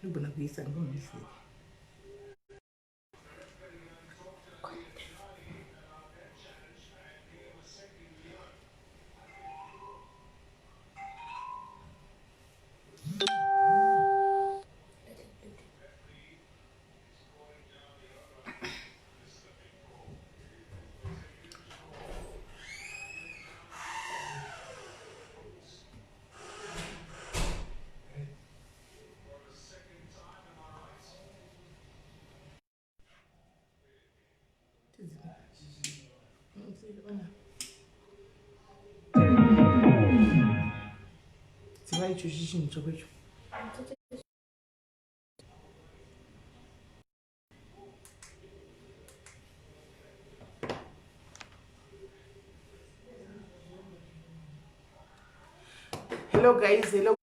ndogona kuisa ngomuisi vai chinhu chokwecho hello guys, hello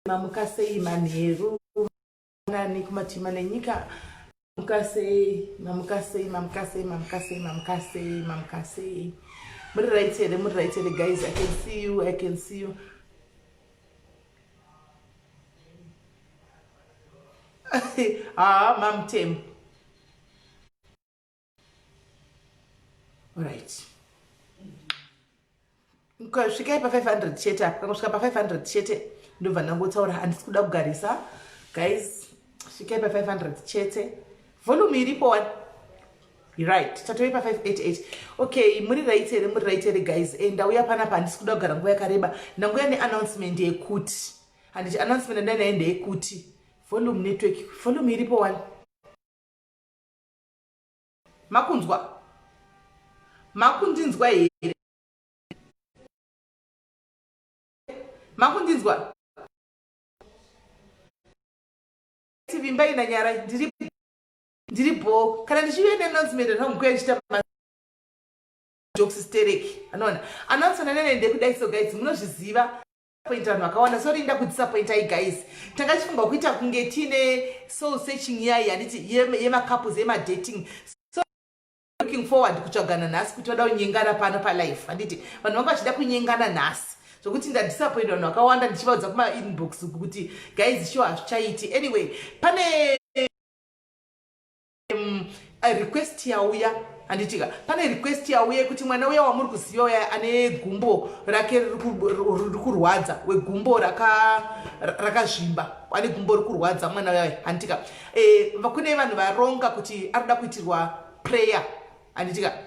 mamukasei manheru nani kumatima nenyika mamukasei muri right here guys. I can see you Mam Tem. All right, ukasvika pa 500 chete apa kusvika pa 500 chete ndobva ndangotaura handisi kuda kugarisa guys. Svikai pa 500 chete, volume iripo one right, tatoi pa 588. Okay, muri right here guys. Ndauya panapa handisi kuda kugara nguva yakareba, ndanguya neannouncement yekuti handiti announcement ndanaenda yekuti volume network, volume iripo one. Makundinzwa here, makundinzwa vimbai na nyara ndiripo kana ndichive neannouncement ndanguya ndichita jokes hysteric anona announcement nanaende kudai. So guys, munozviziva point vanhu vakawanda, sorry ndakudisappointai guys. Tanga chifunga kuita kunge tine soul searching yai handiti yemacouples yemadating. So looking forward kutsvagana nhasi kuti vada kunyengana pano palife handiti vanhu vanga vachida kunyengana nhasi zvokuti ndadisappoint vanhu vakawanda ndichivaudza kumainbox kuti guys sure hazvichaiti. Anyway, pane request yauya handitika pane request yauya kuti mwana uya wamuri kuziva uya ane gumbo rake riri kurwadza, wegumbo rakazvimba, ane gumbo riri kurwadza mwana uya handitika. Kune vanhu varonga kuti arida kuitirwa prayer handitika.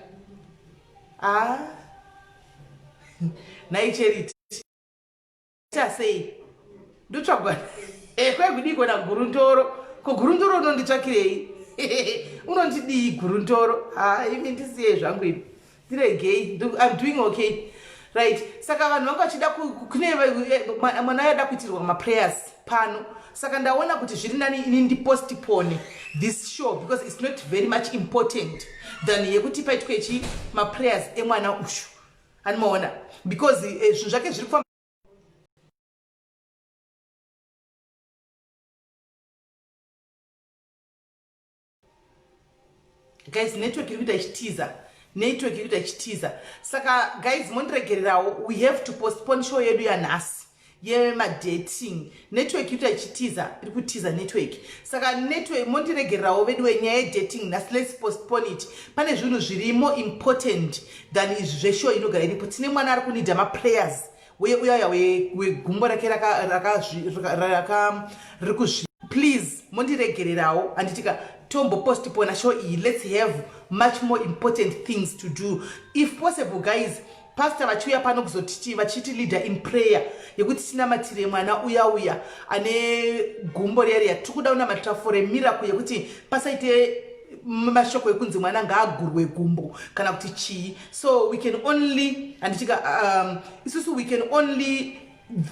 Naicheriti sei ndotsvagwa kwegudiko nagurundoro ko gurundoro unonditsvakirei unondidii gurundoro? Imi ndisiye zvangu imi ndiregei, I'm doing okay right. Saka vanhu vanga vachida kune mwana yada kuitirwa maprayers pano, saka ndaona kuti zviri nani ini ndipostpone this show because it's not very much important than yekuti paitwe maprayers emwana ushu animaona because zvinhu zvake zviri kufamba. Guys, network iri kuita ichitiza, saka guys mondiregererawo, we have to postpone show yedu yanhasi yemadating. Network iri kuita ichitiza, iri kutiza network, saka network mondiregererawo vedu wenyaya yedating nhasi, let's postpone it. Pane zvinhu zviri more important than izvi zveshow inogara iripo. Tine mwana ari kunidha maprayers uyaya wegumbo rake riri kuzvi. Please mondiregererawo handitika tombo postpone show iyi. Let's have much more important things to do if possible guys. Pastor vachiuya pano kuzotiti vachiti leader in prayer yekuti tinamatire mwana uya ane gumbo riya tiri kuda kunamatira for a miracle yekuti pasaite mashoko ekunzi mwana ngaagurwe gumbo kana kuti chii. So we can only handitika isusu we can only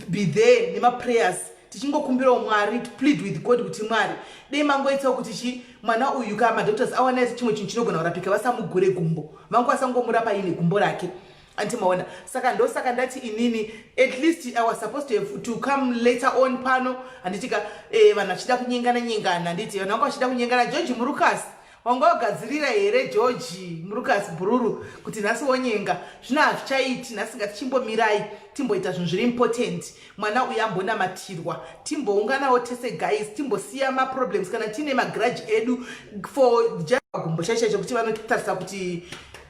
be there nemaprayers tichingokumbirawo Mwari to plead with God kuti Mwari dei mangoitawo kuti mwana uyu kama madoctors awana chimwe chinhu chinogona kurapika vasamugure gumbo, vangu vasangomurapa ine gumbo rake antimaona. Saka ndosaka ndati inini at least I was supposed to come later on pano handitika vanhu vachida kunyengana handiti vanhu vanga vachida kunyengana. George Murukas wanga wagadzirira here George Murukas Bururu kuti nhasi wonyenga zvino hazvichaiti nhasi ngatichimbomirai timboita zvinhu zviri important mwana uyu ambonamatirwa timbounganawo tese guys timbosiya maproblems kana tine magrudge edu for gumbo chachacho kuti vanotarisa kuti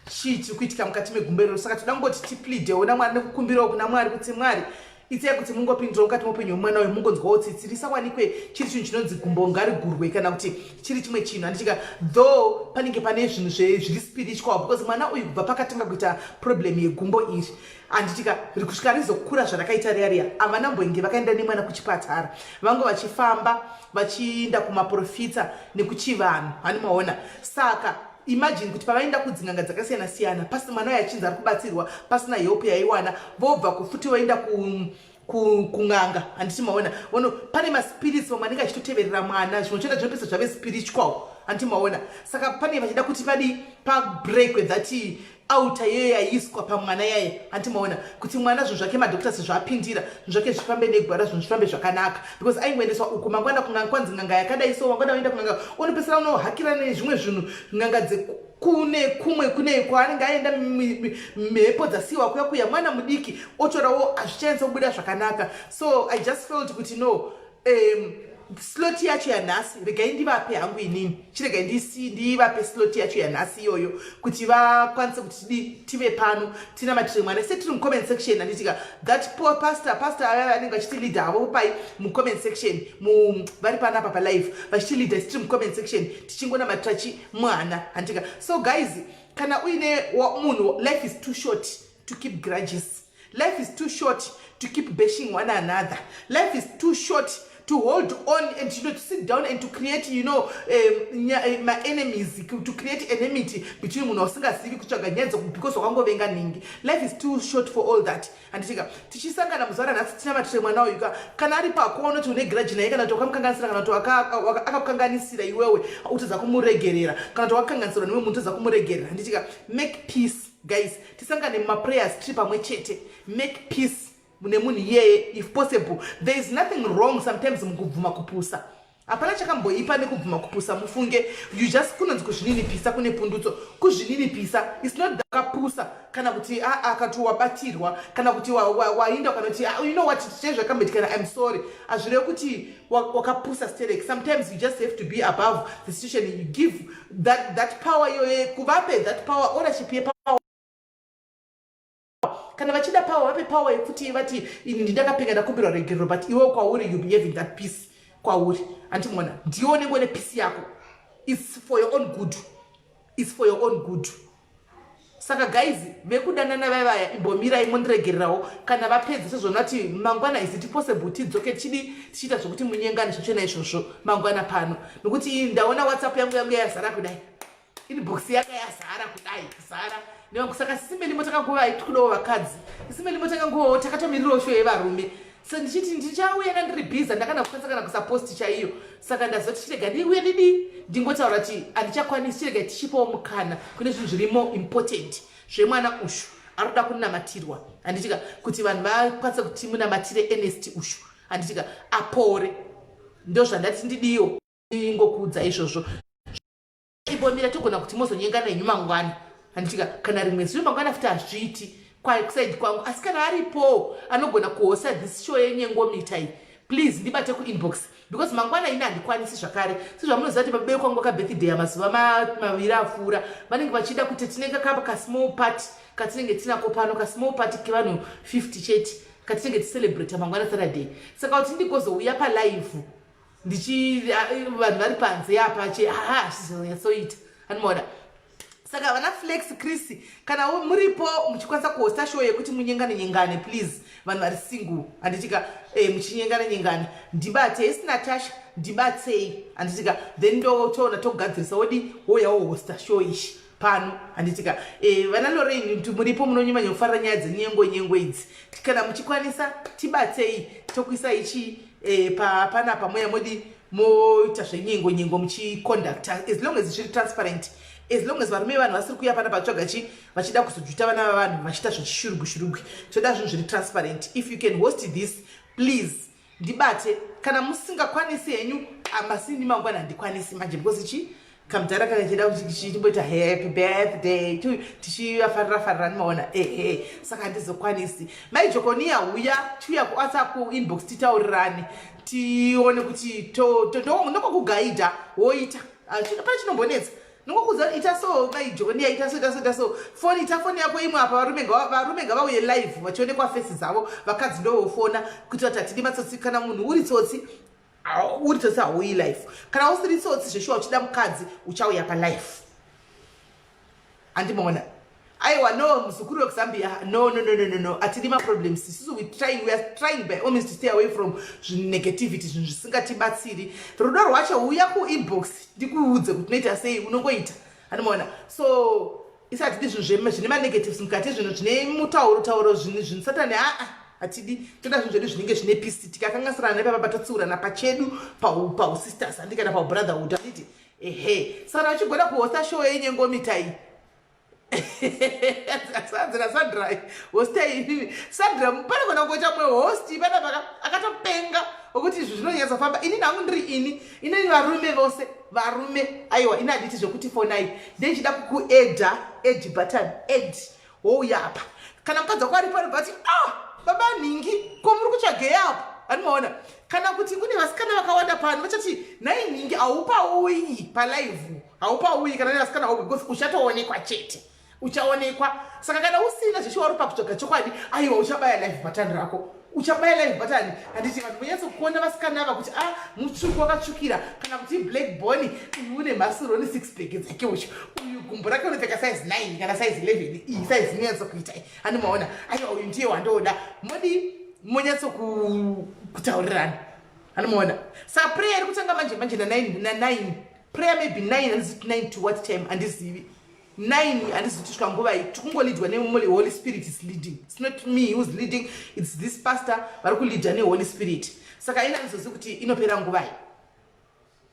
chii chiri kuitika mukati megumbo iroro saka toda ngoti tipleadewo namwari nekukumbirawo kuna mwari kuti mwari itai kuti mungopindira mukati moupenyu hwemwana uyu mungonzwawo tsitsi risawanikwe chiri chinhu chinonzi gumbo ngarigurwe kana kuti chiri chimwe chinhu handitika though panenge pane zvinhu zviri spiritual because mwana uyu kubva pakatanga kuita problem yegumbo iri handitika riri kusvika rizokura zvarakaita riya havanamboinge vakaenda nemwana kuchipatara vange vachifamba vachienda kumaprofita nekuchivanhu hanimaona saka imagine kuti pavaenda kudzin'anga dzakasiyana-siyana pasina mwana uyu achinzi ari kubatsirwa pasina help yaiwana vobva kufuti voenda kun'anga handiti maona ono pane maspirits vamwe anenge achitoteverera mwana zvinochoenda zvinopesa zvave spiritual handiti maona saka pane vachida kuti padi pabreak that auta iyoyo yaiswa pamwana yaye handiti maona kuti mwana zvinhu zvake madhoktors zvaapindira zvinhu zvake zvifambe negwara zvinhu zvifambe zvakanaka because aingoendeswa uko mangwana kwanzi n'anga yakadai so wangada uenda kun'anga unopesera unohakira nezvimwe zvinhu n'anga kune kumwe kune kwaanenge aenda mhepo dzasiwa kuya mwana mudiki otorawo hazvichaenza kubuda zvakanaka so I just felt kuti no slot yacho yanhasi regai ndivape hangu inini chiregai ndivape slot yacho yanhasi iyoyo kuti vakwanise kuti tive pano tina matire mwana setiri mucomment section handitika that poor pastor vanenge vachitileader havo pai mucomment section vari panapa palive vachitileader sitiri mucomment section tichingona matirachi mwana handitika so guys kana uine munhu life is too short to keep grudges life is too short to keep bashing one another life is too short to hold on and to sit down and to create my enemies, to create enmity between munhu usingazivi kutsvaga nyenzo because wakangovenga ningi. Life is too short for all that. Andika tichisangana muzara nhasi tina matire mwana uyu kana ari pako unoti une grudge naye kana kuti wakamukanganisira kana kuti akakukanganisira iwewe utodza kumuregerera kana kuti wakakanganisirwa newe munhu utodza kumuregerera. Anditika make peace guys, tisangane mumaprayers tiri pamwe chete, make peace nemunhu iyeye if possible. There is nothing wrong sometimes mukubvuma kupusa, hapana chakamboipa nekubvuma kupusa. Mufunge you just kunonzi kuzvininipisa kune pundutso, kuzvininipisa is not dakapusa kana kuti akati wabatirwa kana kuti wainda kana kuti you know what chezvakamboitika I'm sorry azvire kuti wakapusa sterek. Sometimes you just have to be above the situation. You give that power yoye kuvape that power ownership ye power kana vachida power vape power yekuti vati ini ndakapinga ndakumbirwa regero but iwe kwauri you be having that peace kwauri. Antimona ndione ngone peace yako is for your own good, is for your own good. Saka guys vekudanana vaya imbomira imondiregererawo kana vapedza sezvonati mangwana is it possible tidzoke tichiita zvokuti munyengane zvichena izvozvo mangwana pano nokuti ndaona WhatsApp yangu yazara kudai, inbox yake yazara kudai zara saka simbe ndimo takanguva tikudawo vakadzi, simbe ndimo takanguvawo takatomirirawo show yevarume. So ndichiti ndichauya ndiri busy ndakana kukwanisa kana kusaposti chaiyo. Saka ndazoti chirega ndiuye ndingotaura kuti handichakwanisi, chirega tichipawo mukana kune zvinhu zviri more important zvemwana ushu arikuda kunamatirwa. Handitika kuti vanhu vakwanise kuti munamatire Ernest ushu, handitika apore, ndo zvandati ndidiyo ingokudza izvozvo. Ibomira togona kuti mozonyengana nenyu mangwana, handitika kana rimwe zuva mangwana futi hazviiti kusaidi kwangu, asi kana aripo anogona kuhosta this show yenyengomita iyi, please ndibate kuinbox because mangwana ina handikwanisi zvakare. Sezvamunoziva kuti pabebe kwangu kabirthday yamazuva maviri apfuura vanenge vachida kuti tinenge kapa kasmall party katinenge tinako pano, kasmall party kevanhu 50 chete katinenge ticelebrate mangwana Saturday. Saka kuti ndigozouya palive vanhu vari panze apa zvizonyatsoita animoda. Saka vana Flex Chris kana muripo muchikwanisa kuhosta show yekuti munyengane please vanhu vari single, handitika muchinyengane ndibate isi Natasha ndibatsei, handitika then toona togadzirisa wodi woyawo hosta show ishi pano, handitika vana Lorraine muripo munonyanya kufarira nyaya dzenyengo idzi, kana muchikwanisa tibatsei tokuisa ichi panapa moya modi moita zvenyengo muchiconduct as long as zviri transparent, as long as varume vanhu vasiri kuya pana patsvaga vachida kuzojuta vana vavanhu vachiita zvechishurugwi toda zvinhu zviri transparent. If you can host this please ndibate, kana musingakwanisi henyu amasini mangwana handikwanisi manje because kamudhara kana chida chichimboita happy birthday tichiafarira nimaona saka handizokwanisi maijokoniya huya tiuya kuwhatsapp kuinbox titaurirane tione kuti ndokokugaidha woita pane chinombonetsa nongokuudza ita so maijokoniya ita so foni yako imwe apa varume ngavauye live vachionekwa fesi dzavo vakadzi ndovofona kuti vati hatidi matsotsi kana munhu uri tsotsi hauyi life kana usiri tsotsi zveshuwa uchida mukadzi uchauya palife handimaona aiwa no muzukuru wekuzambia no hatidi maproblems isusu we are trying by all means to stay away from negativity zvinhu zvisingatibatsiri rudo rwacho uya kuinbox ndikuudze kuti unoita sei unongoita handimaona so isatidi zvinhu zvine manegatives mukati zvinhu zvine mutauro zvinhu satani hatidi toda zvinhu zvedu zvinenge zvine peace tikakanganisirana nepapa totsiurana pachedu pausisters handi kana paubrotherhood handiti saka vachigona kuhosta show yenyengomitai sanzira sandra hosta ivivi sandra pane kona kuita mwe hosti panapa akatopenga okuti izvi zvinonyatsofamba ini nangu ndiri inini varume vose varume aiwa ini handiti zvokuti fonai ndechida kukuedha edi button ed wouya apa kana mukadzi wako ari pari bati baba ningi ko muri kutsvageya apo hanimaona kana kuti kune vasikana vakawanda pano vachati nai ningi haupauyi palive haupauyi kana nevasikana vako because uchatoonekwa chete uchaonekwa saka kana usina zveshuwa uri pakutsvaga chokwadi aiwa uchabaya live button rako uchabaya live button handiti vanhu vonyatsokuona vasikana ava kuti mutsvuku wakatsvukira kana kuti black boni uyu une masuro ne 6 pack dzake uchu uyu gumbo rake unopfeka size 9 kana size 11 iyi size inonyatsokuita handimaona aiwa uyu ndiye wandoda modi monyatsokutaurirana handimaona saka prayer iri kutanga manje na 9 prayer maybe 9 handiziti 9 to what time handizivi 9 handizotishwa nguva iyi tikungolidwa neholy spirit is leading. It's not me who's leading, it's this pastor vari kuleadwa neholy spirit. Saka ina ndizoziva kuti inopera nguva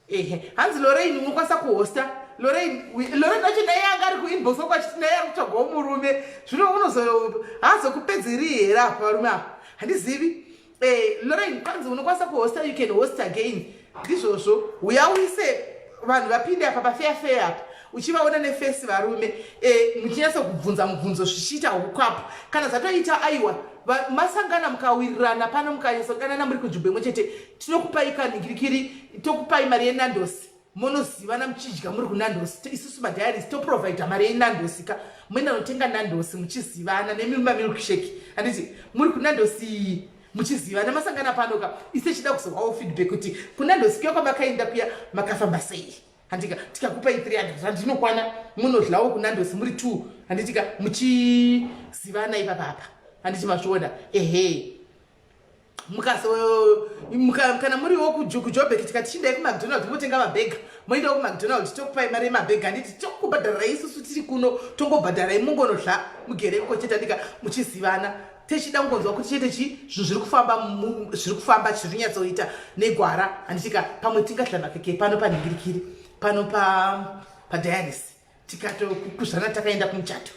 iyi. Hanzi Lorraine unokwanisa kuhosta Lorraine wacho naye anga ari kuinbox wako achiti naye ari kutsvagawo murume zvino hazokupedzeri here apa varume apa handizivi. Lorraine kwanzi unokwanisa kuhosta, you can host again ndizvozvo uyauyise vanhu vapinde apa pafair apa uchivaona nefesi varume muchinyatsa kubvunza mubvunzo zvichiita hukwapo kana zvatoita aiwa masangana mukawirirana pano mukanyasangana muri kunzvimbo imwe chete tinokupai kanhingirikiri tokupai mari yenandosi munozivana muchidya muri kunandosi isusu madhayaris toprovida mari yenandosi ka muenda notenga nandosi muchizivana nemiluma milkshake handiti muri kunandosi muchizivana masangana pano ka ise chida kuzovawo feedback kuti kunandosi kuya kwamakaenda kuya makafamba sei handika tikakupai 300 rand inokwana munodlawo kunandosi muri 2 handitika muchizivana ipapapa handiti mazviona kana muriwo kujobek tikati chindai kumacdonald motenga mabhega moendawo kumacdonald tokupai mari yemabhega handiti tokubhadharai isusu tiri kuno tongobhadharai mungonodla mugereko chete handika muchizivana techida kungonzwa kuti chete zvinhu zviri kufamba chiri kunyatsoita negwara handitika pamwe tingadla makeke pano panhingirikiri pano padialis tikatokukuzvana takaenda kumuchato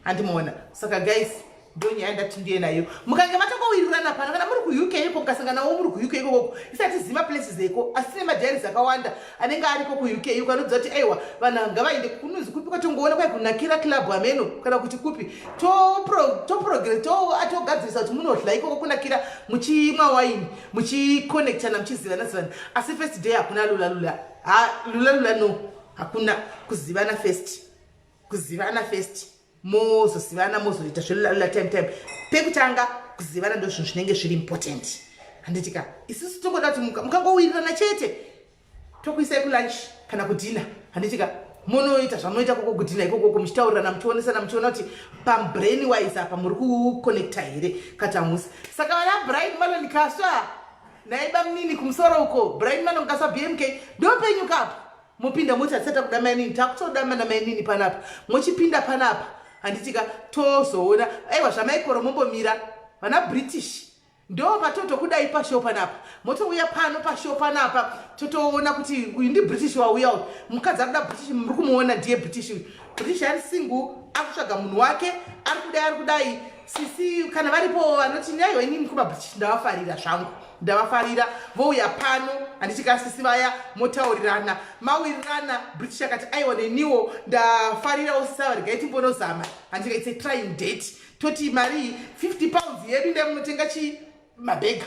handimaona. Saka guys ndonyaya ndati ndiye nayo mukange matongowirirana pano kana muri kuuk iko mukasanganawo muri kuuk ikoko isati zima places eko asi nemadiaris akawanda anenge ariko kuuk iko anoudza kuti aiwa vanhu ngavaende kunozi kupi kwatongoona kwai kunakira club ameno kana kuti kupi togadzirisa kuti munodla ikoko kunakira muchimwa waini muchiconnectana muchizivana asi first day hakuna lulalula no hakuna kuzivana first mozosivana mozoita zvelulalula time pekutanga kuzivana ndo zvinhu zvinenge zviri important handitika isusu tongoda kuti mukangowirirana chete tokuisai kulunch kana kudhina handitika munoita zvamunoita koko kudhina ikoko muchitaurirana muchionesana muchiona kuti pambrain wise apa muri kuconnecta here katamusi. Saka vana Brian Malon kasva naiba munini kumusoro uko Brian Malon kasva BMK ndopenyuka apa mupinda moti hatisata kuda mainini takutodama namainini panapa mochipinda panapa handitika tozoona aiwa zvamaikoro mombomira vana British ndo patotokudai pashow panapa motouya pano pashow panapa totoona kuti uyu ndi British wauya uyu mukadzi akuda British muri kumuona ndiye British ari single akutsvaga munhu wake ari kudai sisi kana varipo vanoti nyaiwa inini kumabridge ndavafarira zvangu ndavafarira vouya pano handitika sisi vaya motaurirana mawirirana british akati aiwa neniwo ndafarirawo savari gaitimbonozama handitika it's a trying date toti mari 50 pounds yedu ndemunotenga mabhega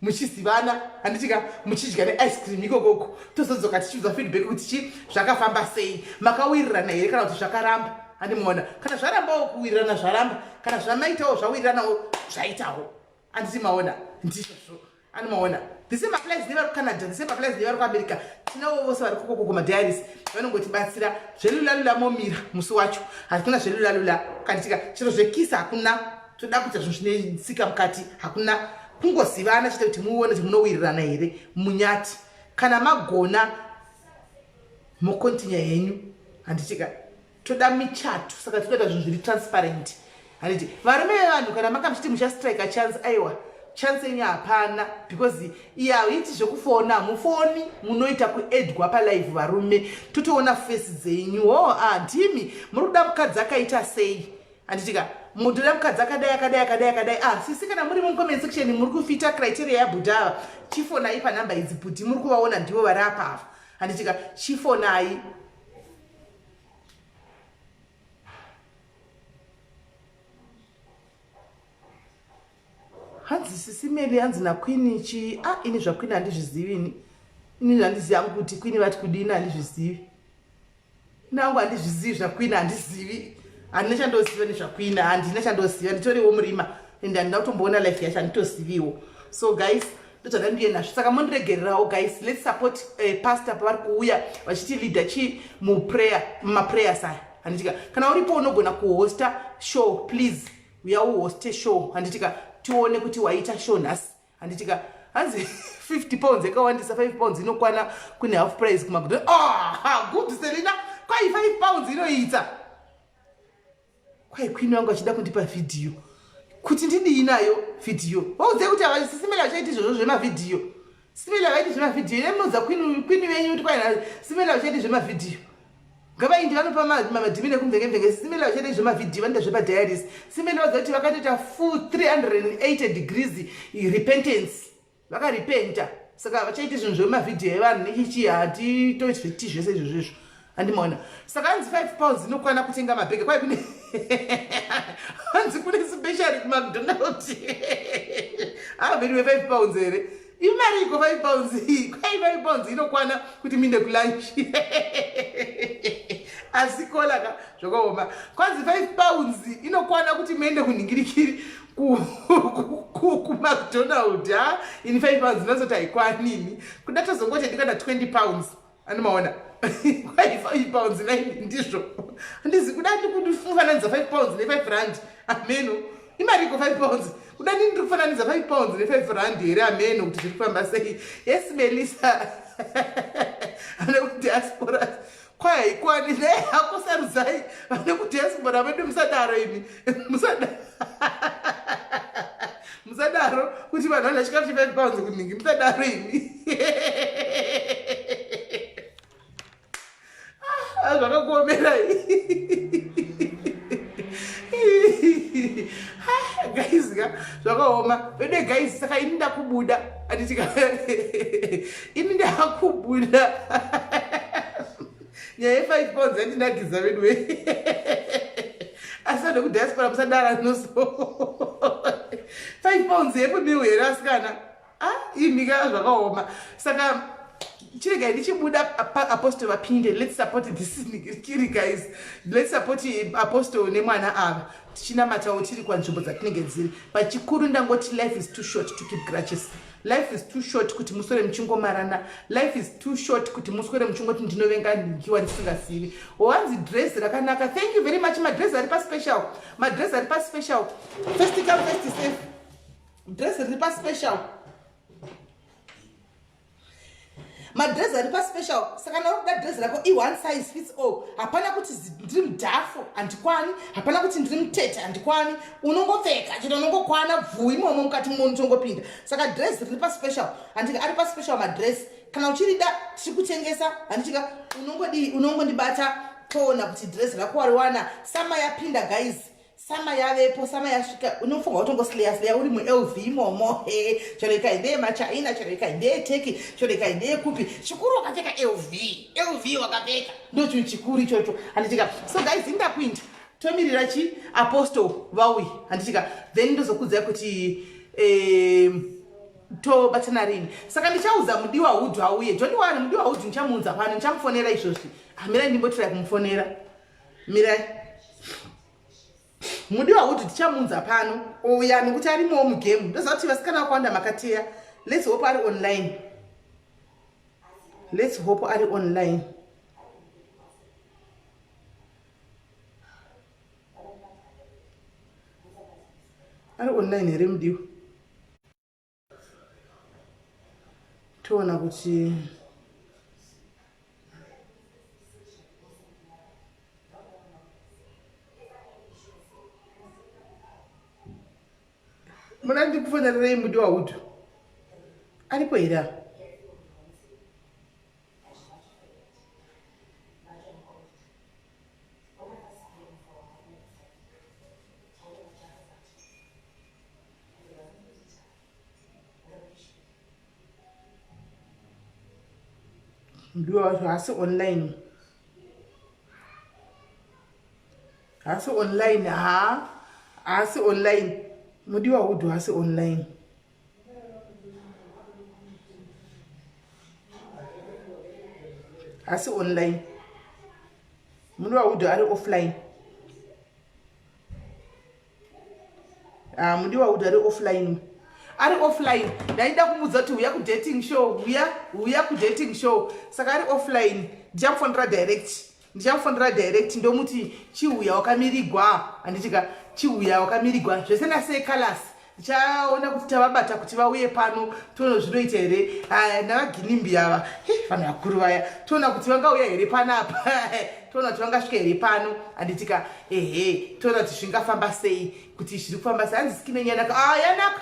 muchizivana handitika muchidya neice cream ikokoko tozodzoka tichibva feedback kuti chi zvakafamba sei makawirirana here kana kuti zvakaramba handimuona kana zvarambawo kuwirirana zvaramba kana zvamaitawo zvawiriranawo zvaitawo handiti maona ndizvozvo animaona the same applies nevari kucanada the same applies nevari kuamerica tinavo vose vari kokoko kumadiaris vanongotibatsira zvelulalula momira musi wacho hakuna zvelulalula kanditika chiro zvekisa hakuna toda kuita zvinhu zvine tsika mukati hakuna kungozivana chite kuti muone kuti munowirirana here munyati kana magona mokontinya henyu handitika toda michato saka toda zvinhu zviri transparent handiti varume vevanhu kana makamuchiti muchastrike chance aiwa chance yenyu hapana because iya haiti zvekufona mufoni munoita kuedgwa palive varume totoona fesi dzenyu ndimi muri kuda mukadzi akaita sei handitika mutoda mukadzi akadai sisi kana muri mucomment section muri kufita criteria yabhudhava chifonai panhamba idzi bhudhi muri kuvaona ndivo vari apava handitika chifonai hanzi sisimeli hanzi nakwinichi ini zvakwini handizvizivini ini zvandizivi hangu kuti kwini vati kudini handizvizivi nangu handizvizivi zvakwini handizivi handina chandoziva nezvakwina handina chandoziva nditoriwo murima ende handina kutomboona life yacho handitoziviwo so guys ndozvada ndiye nazvo saka mondiregererawo guys let's support pastor pavari kuuya vachiti leader chi mumaprayers aya handitika kana uripo unogona kuhosta show please uya uhoste show handitika tione kuti waita show nhasi handitika hanzi 50 pounds yakawandisa 5 pounds inokwana kune half price kumagudo good Selina kwai 5 pounds inoita kwai kwini wangu achida kundipa video kuti ndidii nayo video wauze kuti avasisimela vachaiti izvozvo zvemavidhiyo simela vaiti zvemavidhiyo nemunodza kwini venyu kuti kwai simela vachaiti zvemavidhiyo ngavaindi vanopa mamadhimini ekumvenge simela vachaiti zvemavidhiyo vanoita zvepadiaris simela vadza kuti vakatoita full 380 degrees repentance vakarepenta saka vachaiti zvinhu zvemavidhiyo evanhu nechichi hatitoiti zvese izvozvizvo handimaona saka hanzi 5 pounds inokwana kutenga mabhege kwai kune hanzi kune special kumacdonald aveni we5 pounds here imari iko 5 pounds kwai 5 pounds inokwana kuti minde kulunch asikolaka zvakaoma kwanzi 5 pounds inokwana kuti muende kunhingirikiri kumacdonald ini 5 pounds inozoti haikwanini kuda tozongoti ndikana 20 pounds animaona kwai 5 pounds naini ndizvo handizi kuda ndikufananidza 5 pounds ne5 rand ameno imari iko 5 pounds kuda ndiri kufananidza 5 pounds ne5 rand here ameno kuti zviri kufamba sei yes Melissa ane kudiaspora kwai haikwani nehakosarudzai vane kudiaspora vedu musadaro imi musadaro kuti vanhu vanachika 5 pounds kuningi musadaro imi zvakakuomerai guys zvakaoma vede guys saka ini ndakubuda handitika ini ndakubuda nyaya ye5 pounds yandinagiza vedwe asi vane kudiaspora musadara noso 5 pounds yepo miu here asikana inika zvakaoma saka chirega ndichibuda apostle vapinde let's support this kiri guys let's support apostle nemwana ava tichinamatawo tiri kwanzvimbo dzatinenge dziri pachikuru ndangoti life is too short to keep grudges life is too short kuti muswere muchingomarana life is too short kuti muswere muchingoti ndinovenga ndingiwa ndisingazivi wanzi dress rakanaka thank you very much madress ari paspecial madress ari paspecial first come first safe dress riri paspecial madress ari paspecial saka nakuda dress rako i1 size fits all hapana kuti ndiri mudhafo handikwani hapana kuti ndiri mutete handikwani unongopfeka chino unongokwana bvui imomo mukati momuchongopinda saka dress riri paspecial handika ari paspecial madress kana uchirida tiri kutengesa handitika unongondibata toona kuti dress rako wariwana sama yapinda guys sama yavepo sama yasvika unofunga utongosileya uri muLV imomo chero ikaendeye maChina chero ikaendeye Turkey chero ikaendeye kupi chikuru wakapfeka LV wakapfeka ndo chinhu chikuru ichocho handitika. So guys indakuinda tomirira chi apostle vauyi handitika then ndozokudzai kuti tobatana rini. Saka ndichaudza mudiwa hudhu auye John Wani mudiwa hudhu ndichamuudza pano ndichamufonera izvozvi. Mirai ndimbotirai kumufonera mirai mudiwa hudhu ndichamuudza pano uya nekuti arimowo mugame ndoziva kuti vasikana vakawanda makateya. Let's hope ari online, let's hope ari online. Ari online here mudiwa toona kuti muna ndikufonererei mudiwa hudhu aripo here. Mudiwa wacho haasi online, haasi online, haasi online. Mudiwa hudhu haasi online. Haasi online. Mudiwa hudhu ari offline. Mudiwa hudhu ari offline. Ari offline. Ndaida kumudza kuti uya kudating show, uya kudating show. Saka ari offline. Ndichamufonera direct ndomuti chiuya wakamirigwa handitika chiuya wakamirigwa zvese nasei colors ndichaona kuti tavabata kuti vauye pano toona zvinoita here navaginimbi ava vanhu vakuru vaya toona kuti vangauya here panapa toona kuti vangasvika here pano handitika toona kuti zvingafamba sei kuti zviri kufamba sei. Hanzi skini yanaka yanaka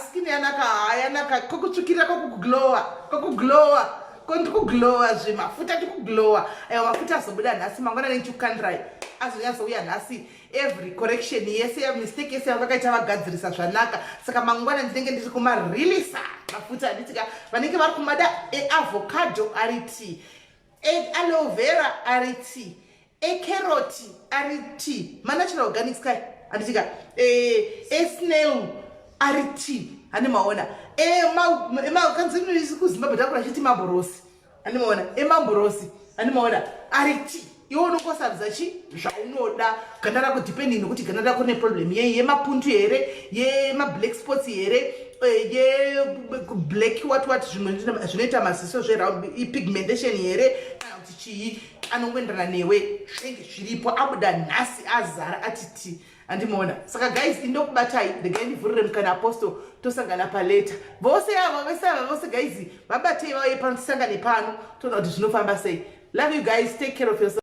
skini yanaka kokutsvukira kokuglowa ndikuglowa mafuta tikuglowa mafuta azobuda nhasi mangwanani ndichikukandirai azonyazouya nhasi every correction yese mistake yese yavakaita vagadzirisa zvanaka. Saka mangwana ndinenge ndiri kumarilisa mafuta anditika vanenge vari kumada eavocado ari tea, aloe vera ari tea, ecarrot ari tea, manatural organic sky anditika snail ari tea animaona kanzinoisi kuzimbabwe takura chiti maborosi animaona emaborosi animaona ari tea. Iwe unongosarudza chi zvaunoda ganda rako depending nokuti ganda rako neproblem yemapundu here yemablack spots here yeblack what zvinoita maziso zveround ipigmentation here kana kuti chii anongoenderana newe zvinenge zviripo abuda nhasi azara ati ti andimoona. Saka guys indokubatai regai ndivhurire mukana apostle tosangana paleta vose ava vese ava vose guys vabatei vauye pano tisangane pano toona kuti zvinofamba sei. Love you guys, take care of yourself.